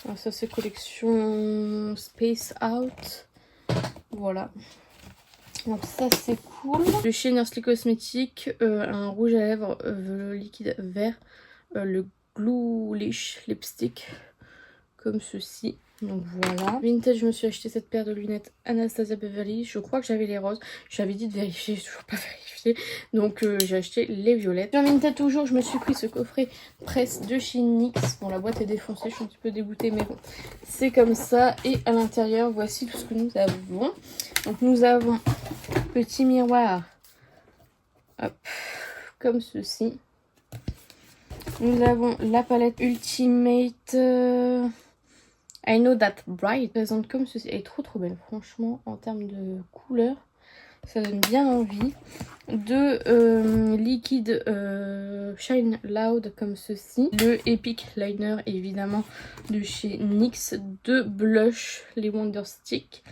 alors ça c'est collection Space Out, voilà. Donc ça c'est cool. De chez Inersley Cosmetics, un rouge à lèvres liquide vert, le Glish Lipstick comme ceci. Donc voilà. Vintage, je me suis acheté cette paire de lunettes Anastasia Beverly. Je crois que j'avais les roses. J'avais dit de vérifier, j'ai toujours pas vérifié. Donc j'ai acheté les violettes. Sur Vintage toujours, je me suis pris ce coffret presse de chez NYX. Bon, la boîte est défoncée, je suis un petit peu dégoûtée, mais bon, c'est comme ça. Et à l'intérieur, voici tout ce que nous avons. Donc nous avons petit miroir. Hop, comme ceci. Nous avons la palette Ultimate... I Know That Bright, présente comme ceci. Elle est trop belle, franchement, en termes de couleur. Ça donne bien envie. De liquide Shine Loud comme ceci. Le Epic Liner, évidemment, de chez NYX. De blush, les Wonder Stick.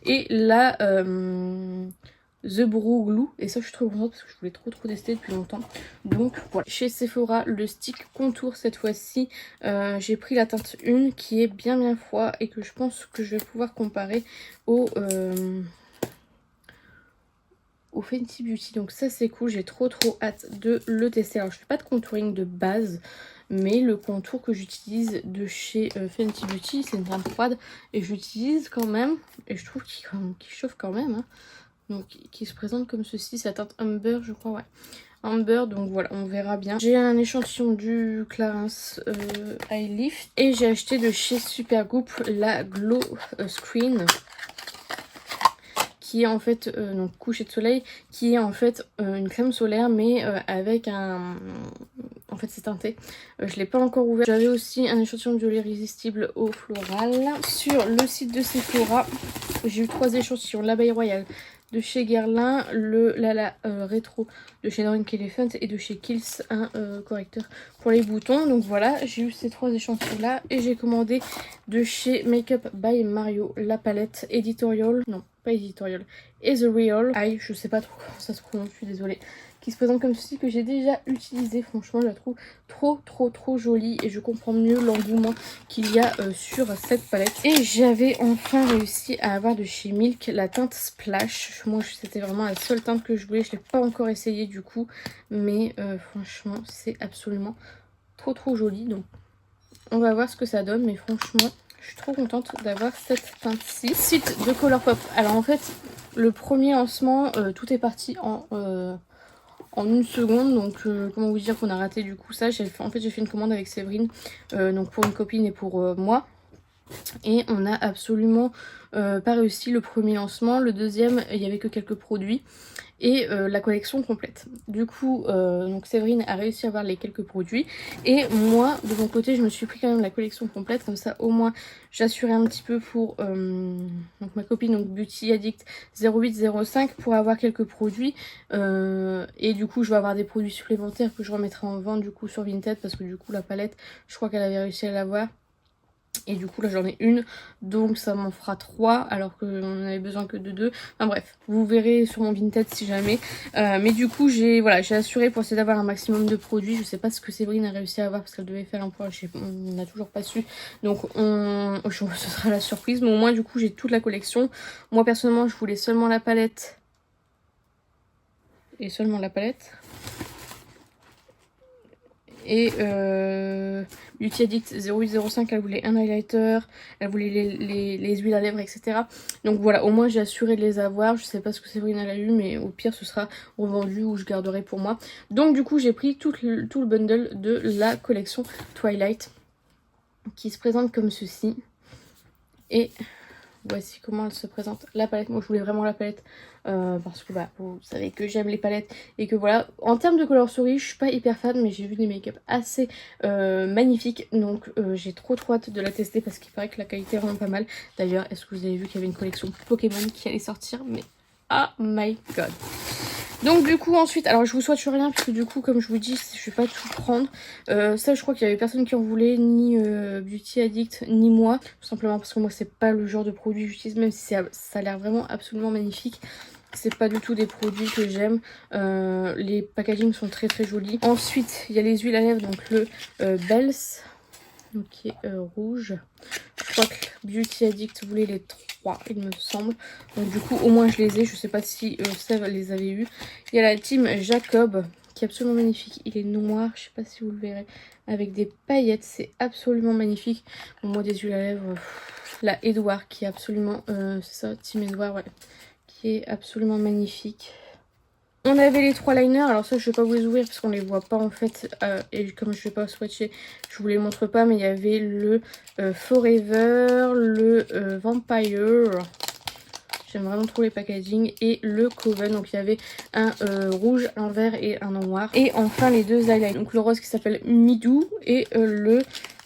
Et la The Brow Glue. Et ça, je suis trop contente parce que je voulais trop tester depuis longtemps. Donc voilà. Chez Sephora, le stick contour cette fois-ci. J'ai pris la teinte 1 qui est bien froid et que je pense que je vais pouvoir comparer au Fenty Beauty. Donc ça, c'est cool. J'ai trop hâte de le tester. Alors, je fais pas de contouring de base. Mais le contour que j'utilise de chez Fenty Beauty, c'est une teinte froide. Et j'utilise quand même. Et je trouve qu'il chauffe quand même. Hein. Donc qui se présente comme ceci, c'est la teinte Amber je crois, ouais. Amber, donc voilà, on verra bien. J'ai un échantillon du Clarins Eye Lift. Et j'ai acheté de chez Supergoop la Glow Screen. Qui est en fait, donc coucher de soleil, qui est en fait une crème solaire mais avec un... En fait c'est teinté. Je l'ai pas encore ouvert. J'avais aussi un échantillon de violet résistible au floral. Sur le site de Sephora, j'ai eu 3 échantillons. L'Abeille Royale de chez Guerlain, le Lala Rétro de chez Drunk Elephant et de chez Kiehl's un correcteur pour les boutons. Donc voilà, j'ai eu ces 3 échantillons là et j'ai commandé de chez Makeup by Mario la palette Editorial, non pas Editorial, et The Real. Aïe, je sais pas trop comment ça se prononce, je suis désolée. Qui se présente comme ceci, que j'ai déjà utilisé. Franchement, je la trouve trop jolie et je comprends mieux l'engouement qu'il y a sur cette palette. Et j'avais enfin réussi à avoir de chez Milk la teinte Splash. Moi, c'était vraiment la seule teinte que je voulais. Je l'ai pas encore essayé du coup, mais franchement, c'est absolument trop joli. Donc, on va voir ce que ça donne, mais franchement, je suis trop contente d'avoir cette teinte-ci. Site de Colourpop. Alors en fait, le premier lancement, tout est parti en 1 seconde. Donc comment vous dire qu'on a raté du coup ça. En fait j'ai fait une commande avec Séverine, donc pour une copine et pour moi. Et on n'a absolument pas réussi le premier lancement. Le deuxième, il n'y avait que quelques produits. Et la collection complète. Du coup, donc Séverine a réussi à avoir les quelques produits. Et moi, de mon côté, je me suis pris quand même la collection complète. Comme ça, au moins, j'assurais un petit peu pour donc ma copine, donc Beauty Addict 0805, pour avoir quelques produits. Et du coup, je vais avoir des produits supplémentaires que je remettrai en vente du coup sur Vinted. Parce que du coup, la palette, je crois qu'elle avait réussi à l'avoir. Et du coup là j'en ai une, donc ça m'en fera 3 alors qu'on avait besoin que de 2. Enfin bref, vous verrez sur mon Vinted si jamais. Mais du coup j'ai assuré pour essayer d'avoir un maximum de produits. Je sais pas ce que Séverine a réussi à avoir parce qu'elle devait faire un point, on n'a toujours pas su. Donc ce sera la surprise. Mais au moins du coup j'ai toute la collection. Moi personnellement je voulais seulement la palette. Et seulement la palette. Et Beauty Addict 0805, elle voulait un highlighter, elle voulait les huiles à lèvres, etc. Donc voilà, au moins j'ai assuré de les avoir. Je sais pas ce que Séverine elle a eu, mais au pire ce sera revendu ou je garderai pour moi. Donc du coup j'ai pris tout le bundle de la collection Twilight qui se présente comme ceci. Et voici comment elle se présente, la palette. Moi je voulais vraiment la palette parce que vous savez que j'aime les palettes et que voilà. En termes de coloris, je suis pas hyper fan, mais j'ai vu des make-up assez magnifiques. Donc j'ai trop hâte de la tester parce qu'il paraît que la qualité est vraiment pas mal. D'ailleurs, est-ce que vous avez vu qu'il y avait une collection Pokémon qui allait sortir? Mais oh my god. Donc du coup ensuite, alors je vous souhaite rien parce que du coup comme je vous dis je vais pas tout prendre. Ça je crois qu'il y avait personne qui en voulait, ni Beauty Addict ni moi. Tout simplement parce que moi c'est pas le genre de produit que j'utilise, même si ça a l'air vraiment absolument magnifique. C'est pas du tout des produits que j'aime. Les packagings sont très jolis. Ensuite il y a les huiles à lèvres, donc le Bells, donc qui est rouge. Je crois que Beauty Addict voulait les 3 il me semble. Donc du coup au moins je les ai. Je sais pas si Sève les avait eu. Il y a la team Jacob qui est absolument magnifique. Il est noir, je sais pas si vous le verrez, avec des paillettes, c'est absolument magnifique. Bon, moi des huiles à lèvres, la Edouard qui est absolument, c'est ça, Team Edouard, ouais, qui est absolument magnifique. On avait les 3 liners, alors ça je vais pas vous les ouvrir parce qu'on les voit pas en fait, et comme je vais pas swatcher, je vous les montre pas, mais il y avait le Forever, le Vampire, j'aime vraiment trop les packaging, et le Coven, donc il y avait un rouge, un vert et un noir. Et enfin les 2 eyeliners, donc le rose qui s'appelle Midou et le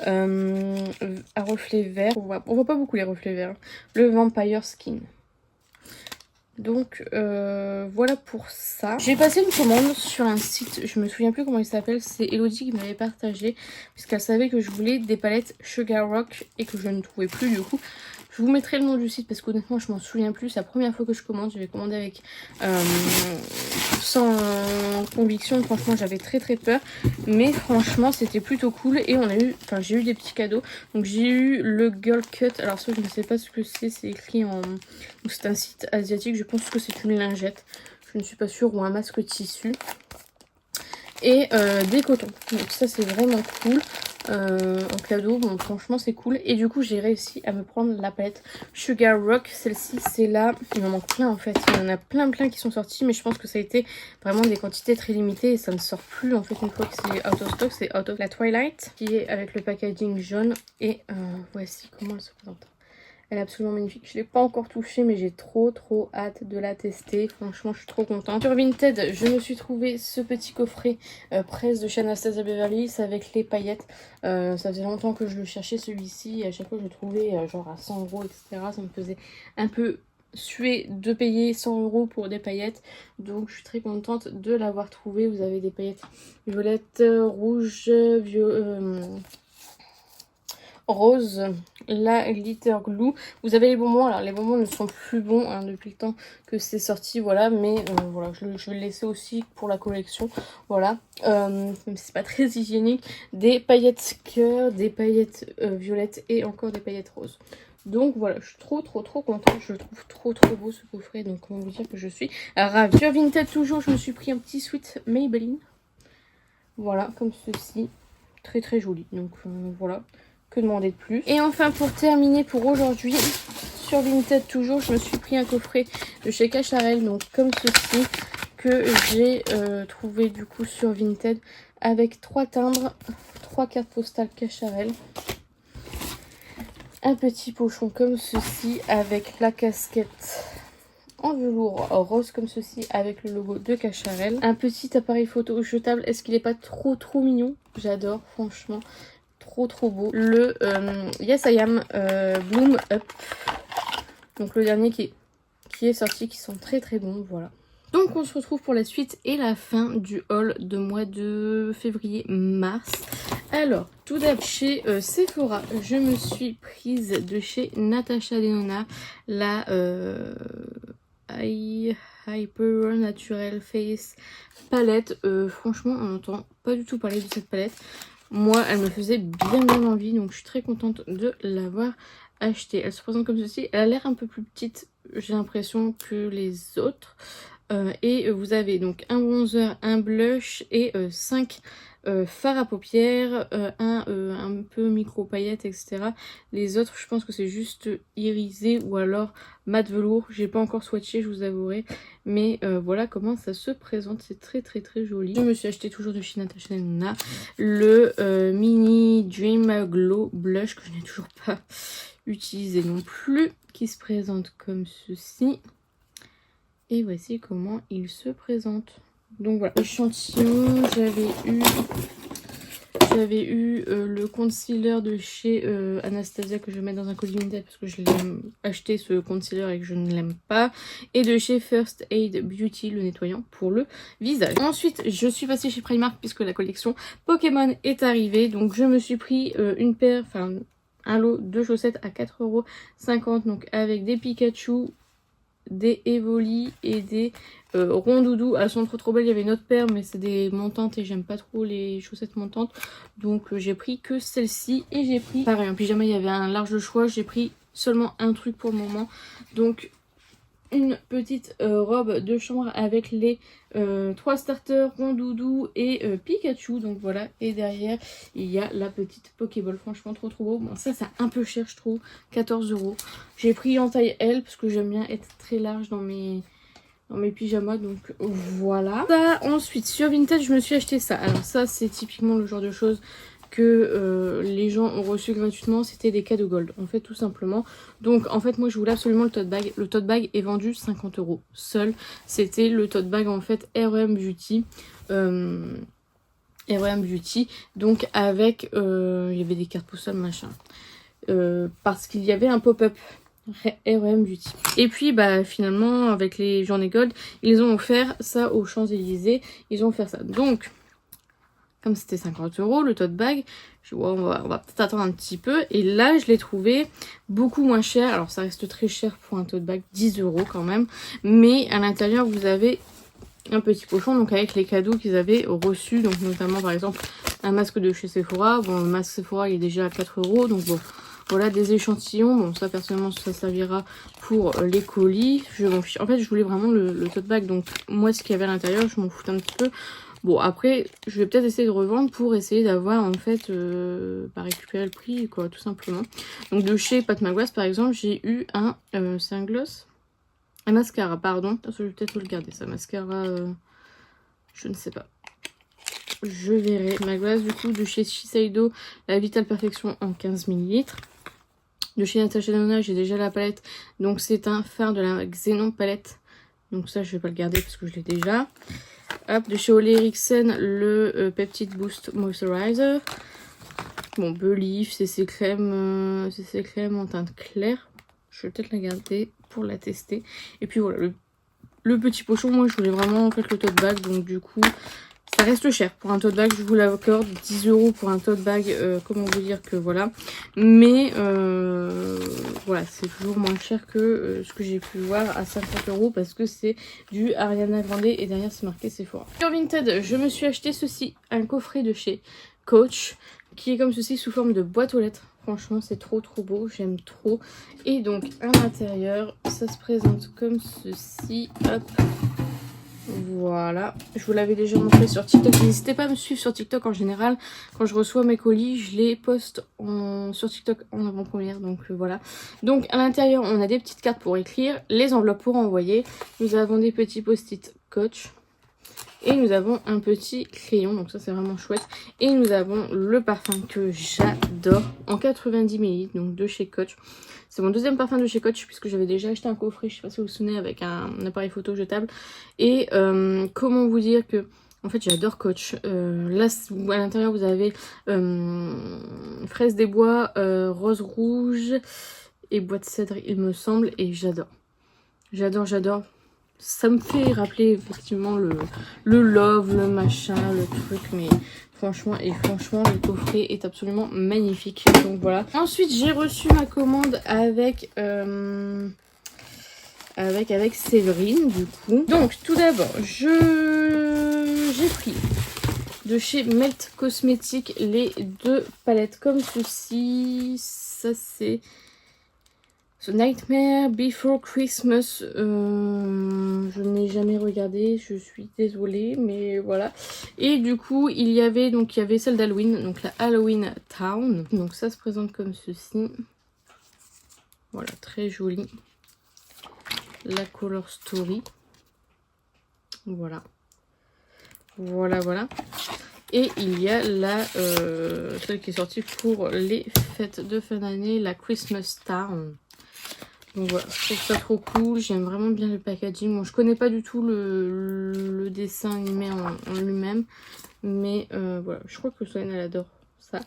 à reflet vert, on voit pas beaucoup les reflets verts, le Vampire Skin. Donc voilà pour ça. J'ai passé une commande sur un site, je me souviens plus comment il s'appelle, c'est Elodie qui m'avait partagé, puisqu'elle savait que je voulais des palettes Sugar Rock et que je ne trouvais plus du coup. Je vous mettrai le nom du site parce qu'honnêtement je m'en souviens plus, c'est la première fois que je commande, j'avais commandé avec sans conviction, franchement j'avais très peur, mais franchement c'était plutôt cool et on a eu, enfin j'ai eu des petits cadeaux, donc j'ai eu le Girl Cut, alors ça je ne sais pas ce que c'est écrit en, c'est un site asiatique, je pense que c'est une lingette, je ne suis pas sûre, ou un masque tissu, et des cotons, donc ça c'est vraiment cool. En cadeau, bon franchement c'est cool. Et du coup j'ai réussi à me prendre la palette Sugar Rock. Celle-ci c'est là, il m'en manque plein en fait, il y en a plein qui sont sortis, mais je pense que ça a été vraiment des quantités très limitées et ça ne sort plus en fait une fois que c'est out of stock. C'est out of la Twilight qui est avec le packaging jaune, et voici comment elle se présente. Elle est absolument magnifique. Je ne l'ai pas encore touchée, mais j'ai trop hâte de la tester. Franchement, je suis trop contente. Sur Vinted, je me suis trouvé ce petit coffret presse de chez Anastasia Beverly Hills avec les paillettes. Ça faisait longtemps que je le cherchais celui-ci. À chaque fois, je le trouvais genre à 100 €, etc. Ça me faisait un peu suer de payer 100 € pour des paillettes. Donc, je suis très contente de l'avoir trouvé. Vous avez des paillettes violettes, rouges, rose, la glitter glue. Vous avez les bonbons, alors les bonbons ne sont plus bons hein, depuis le temps que c'est sorti, voilà, mais voilà, je vais le laisser aussi pour la collection, voilà, même si c'est pas très hygiénique. Des paillettes cœur, des paillettes violettes et encore des paillettes roses. Donc voilà, je suis trop contente, je le trouve trop beau ce coffret, donc comment vous dire que je suis ravie. Sur Vinted toujours, je me suis pris un petit sweat Maybelline, voilà, comme ceci, très joli, donc voilà. Que demander de plus. Et enfin pour terminer pour aujourd'hui, sur Vinted toujours, je me suis pris un coffret de chez Cacharel, donc comme ceci, que j'ai trouvé du coup sur Vinted, avec 3 timbres, 3 cartes postales Cacharel, un petit pochon comme ceci avec la casquette en velours rose comme ceci avec le logo de Cacharel, un petit appareil photo jetable. Est-ce qu'il est pas trop mignon? J'adore franchement, trop beau. Le Yes I Am Bloom Up, donc le dernier qui est sorti, qui sont très bons, voilà. Donc on se retrouve pour la suite et la fin du haul de mois de février-mars. Alors tout d'abord chez Sephora, je me suis prise de chez Natasha Denona la Hyper Natural Face palette. Franchement on n'entend pas du tout parler de cette palette. Moi, elle me faisait bien envie, donc je suis très contente de l'avoir achetée. Elle se présente comme ceci. Elle a l'air un peu plus petite, j'ai l'impression, que les autres. Et vous avez donc un bronzer, un blush et 5 fards à paupières, un peu micro paillettes, etc. Les autres, je pense que c'est juste irisé ou alors mat velours. J'ai pas encore swatché, je vous avouerai. Mais voilà comment ça se présente. C'est très joli. Je me suis acheté toujours de chez Natasha Denona le Mini Dream Glow Blush que je n'ai toujours pas utilisé non plus. Qui se présente comme ceci. Et voici comment il se présente. Donc voilà, échantillon, j'avais eu le concealer de chez Anastasia que je vais mettre dans un colis Vinted parce que je l'ai acheté ce concealer et que je ne l'aime pas. Et de chez First Aid Beauty, le nettoyant pour le visage. Ensuite, je suis passée chez Primark puisque la collection Pokémon est arrivée. Donc je me suis pris une paire, enfin un lot de chaussettes à 4,50 €. Donc avec des Pikachu, des Evoli et des rondoudou. Elles sont trop belles. Il y avait une autre paire mais c'est des montantes et j'aime pas trop les chaussettes montantes, donc j'ai pris que celle-ci. Et j'ai pris pareil un pyjama, il y avait un large choix, j'ai pris seulement un truc pour le moment, donc une petite robe de chambre avec les 3 starters, Rondoudou et Pikachu. Donc voilà, et derrière il y a la petite Pokéball. Franchement trop beau. Bon, ça c'est un peu cher je trouve, 14 €. J'ai pris en taille L parce que j'aime bien être très large dans mes pyjamas, donc voilà. Ça, ensuite sur Vinted je me suis acheté ça. Alors ça c'est typiquement le genre de choses que les gens ont reçu gratuitement, c'était des cadeaux gold en fait, tout simplement. Donc en fait moi je voulais absolument le tote bag. Le tote bag est vendu 50 € seul. C'était le tote bag en fait R.E.M. Beauty. R.E.M. Beauty, donc avec il y avait des cartes postales machin, parce qu'il y avait un pop-up R.E.M. Beauty. Et puis bah finalement avec les journées gold ils ont offert ça aux Champs-Élysées, ils ont offert ça. Donc comme c'était 50 € le tote bag, je dis ouais, on va peut-être attendre un petit peu. Et là je l'ai trouvé beaucoup moins cher. Alors ça reste très cher pour un tote bag, 10 € quand même, mais à l'intérieur vous avez un petit pochon, donc avec les cadeaux qu'ils avaient reçus, donc notamment par exemple un masque de chez Sephora. Bon, le masque Sephora il est déjà à 4 €, donc bon voilà, des échantillons. Bon ça personnellement ça servira pour les colis, je m'en fiche. En fait je voulais vraiment le tote bag, donc moi ce qu'il y avait à l'intérieur je m'en foutais un petit peu. Bon après je vais peut-être essayer de revendre pour essayer d'avoir en fait récupérer le prix quoi, tout simplement. Donc de chez Pat McGrath par exemple j'ai eu un c'est un gloss, un mascara pardon, je vais peut-être le garder ça, mascara je ne sais pas, je verrai. McGrath du coup de chez Shiseido, la Vital Perfection en 15 ml. De chez Natasha Denona j'ai déjà la palette, donc c'est un fard de la Xenon palette, donc ça je vais pas le garder parce que je l'ai déjà. Hop, de chez Ole Henriksen, le Peptide Boost Moisturizer. Bon, Belif, CC crème en teinte claire. Je vais peut-être la garder pour la tester. Et puis voilà, le petit pochon, moi je voulais vraiment en fait le tote bag, donc du coup ça reste cher pour un tote bag, je vous l'accorde, 10 € pour un tote bag, comment vous dire que voilà. Mais voilà, c'est toujours moins cher que ce que j'ai pu voir à 50 € parce que c'est du Ariana Grande et derrière c'est marqué Sephora. Sur Vinted, je me suis acheté ceci, un coffret de chez Coach qui est comme ceci sous forme de boîte aux lettres. Franchement c'est trop beau, j'aime trop. Et donc à l'intérieur ça se présente comme ceci, hop. Voilà, je vous l'avais déjà montré sur TikTok. N'hésitez pas à me suivre sur TikTok en général. Quand je reçois mes colis, je les poste sur TikTok en avant-première. Donc voilà. Donc à l'intérieur, on a des petites cartes pour écrire, les enveloppes pour envoyer. Nous avons des petits post-it Coach. Et nous avons un petit crayon, donc ça c'est vraiment chouette. Et nous avons le parfum que j'adore en 90 ml, donc de chez Coach. C'est mon deuxième parfum de chez Coach puisque j'avais déjà acheté un coffret, je sais pas si vous vous souvenez, avec un appareil photo jetable. Et comment vous dire que en fait j'adore Coach. Là à l'intérieur vous avez fraise des bois, rose rouge et bois de cèdre il me semble, et j'adore. J'adore. Ça me fait rappeler effectivement le love, le machin, le truc, mais franchement le coffret est absolument magnifique. Donc voilà. Ensuite j'ai reçu ma commande avec Séverine du coup. Donc tout d'abord j'ai pris de chez Melt Cosmetics les 2 palettes comme ceci. Ça c'est The Nightmare Before Christmas. Je n'ai jamais regardé, je suis désolée, mais voilà. Et du coup, il y avait celle d'Halloween, donc la Halloween Town. Donc ça se présente comme ceci. Voilà, très jolie. La Color Story. Voilà. Et il y a celle qui est sortie pour les fêtes de fin d'année, la Christmas Town. Donc voilà, je trouve ça trop cool, j'aime vraiment bien le packaging. Bon, je connais pas du tout le dessin animé en lui-même, mais voilà, je crois que Solène elle adore ça.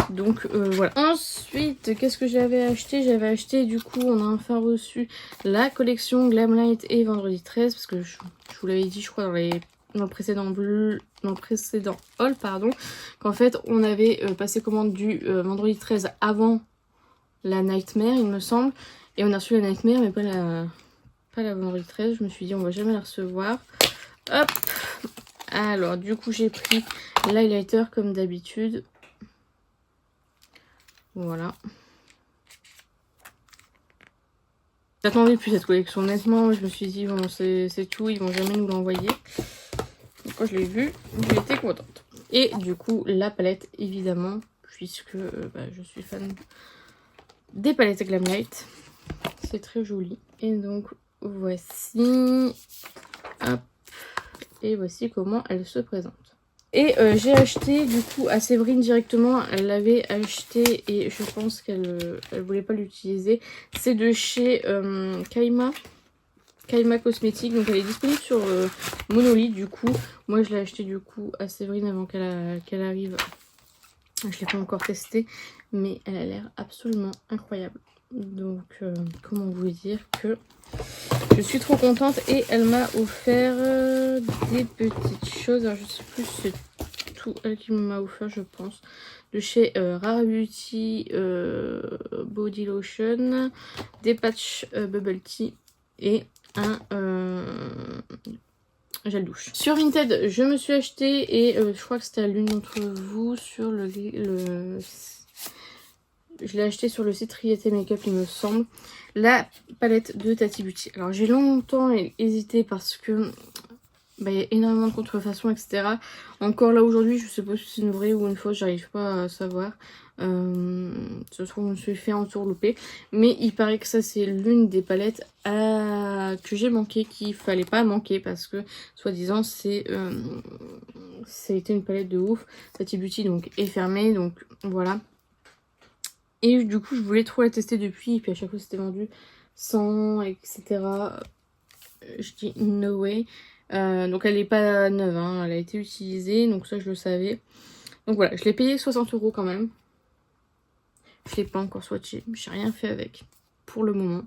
Donc voilà. Ensuite, qu'est-ce que j'avais acheté? J'avais acheté, du coup, on a enfin reçu la collection Glamlight et Vendredi 13, parce que je vous l'avais dit, je crois, dans le précédent haul, pardon, qu'en fait, on avait passé commande du Vendredi 13 avant la Nightmare, il me semble. Et on a reçu la Nightmare, mais pas la Vendredi 13. Je me suis dit, on va jamais la recevoir. Hop. Alors, du coup, j'ai pris l'highlighter comme d'habitude. Voilà. J'attendais depuis cette collection, honnêtement. Je me suis dit, bon, c'est tout, ils vont jamais nous l'envoyer. Donc, quand je l'ai vu, j'ai été contente. Et du coup, la palette, évidemment, puisque je suis fan des palettes Glamlight. C'est très joli. Et donc, voici. Hop. Et voici comment elle se présente. Et j'ai acheté du coup à Séverine directement. Elle l'avait acheté et je pense qu'elle voulait pas l'utiliser. C'est de chez Kaima Cosmétiques. Donc elle est disponible sur Monolith du coup. Moi je l'ai acheté du coup à Séverine avant qu'elle arrive. Je l'ai pas encore testé. Mais elle a l'air absolument incroyable. Donc comment vous dire que je suis trop contente. Et elle m'a offert des petites choses. Alors je sais plus si c'est tout elle qui m'a offert, je pense. De chez Rare Beauty Body Lotion, des patchs Bubble Tea et un gel douche. Sur Vinted, je me suis acheté et je crois que c'était à l'une d'entre vous sur je l'ai acheté sur le site Riette Makeup, il me semble. La palette de Tati Beauty. Alors j'ai longtemps hésité parce que il y a énormément de contrefaçons, etc. Encore là aujourd'hui, je sais pas si c'est une vraie ou une fausse, j'arrive pas à savoir. Ça se trouve, je me suis fait entourlouper. Mais il paraît que ça, c'est l'une des palettes que j'ai manqué, qu'il fallait pas manquer parce que, soi-disant, ça a été une palette de ouf. Tati Beauty donc est fermée, donc voilà. Et du coup, je voulais trop la tester depuis, et puis à chaque fois, c'était vendu 100, etc. Je dis no way. Donc elle n'est pas neuve, hein, elle a été utilisée, donc ça je le savais. Donc voilà, je l'ai payé 60 € quand même. Je l'ai pas encore swatché, j'ai rien fait avec pour le moment.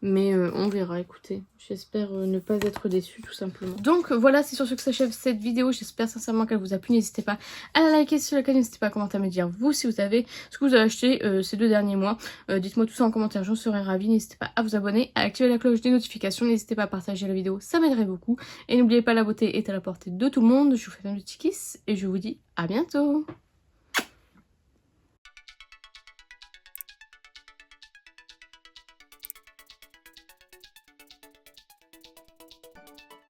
Mais on verra, écoutez. J'espère ne pas être déçue tout simplement. Donc voilà, c'est sur ce que s'achève cette vidéo. J'espère sincèrement qu'elle vous a plu. N'hésitez pas à la liker sur la chaîne. N'hésitez pas à commenter, à me dire vous si vous avez ce que vous avez acheté ces 2 derniers mois. Dites-moi tout ça en commentaire, j'en serais ravie. N'hésitez pas à vous abonner, à activer la cloche des notifications. N'hésitez pas à partager la vidéo, ça m'aiderait beaucoup. Et n'oubliez pas, la beauté est à la portée de tout le monde. Je vous fais un petit kiss et je vous dis à bientôt.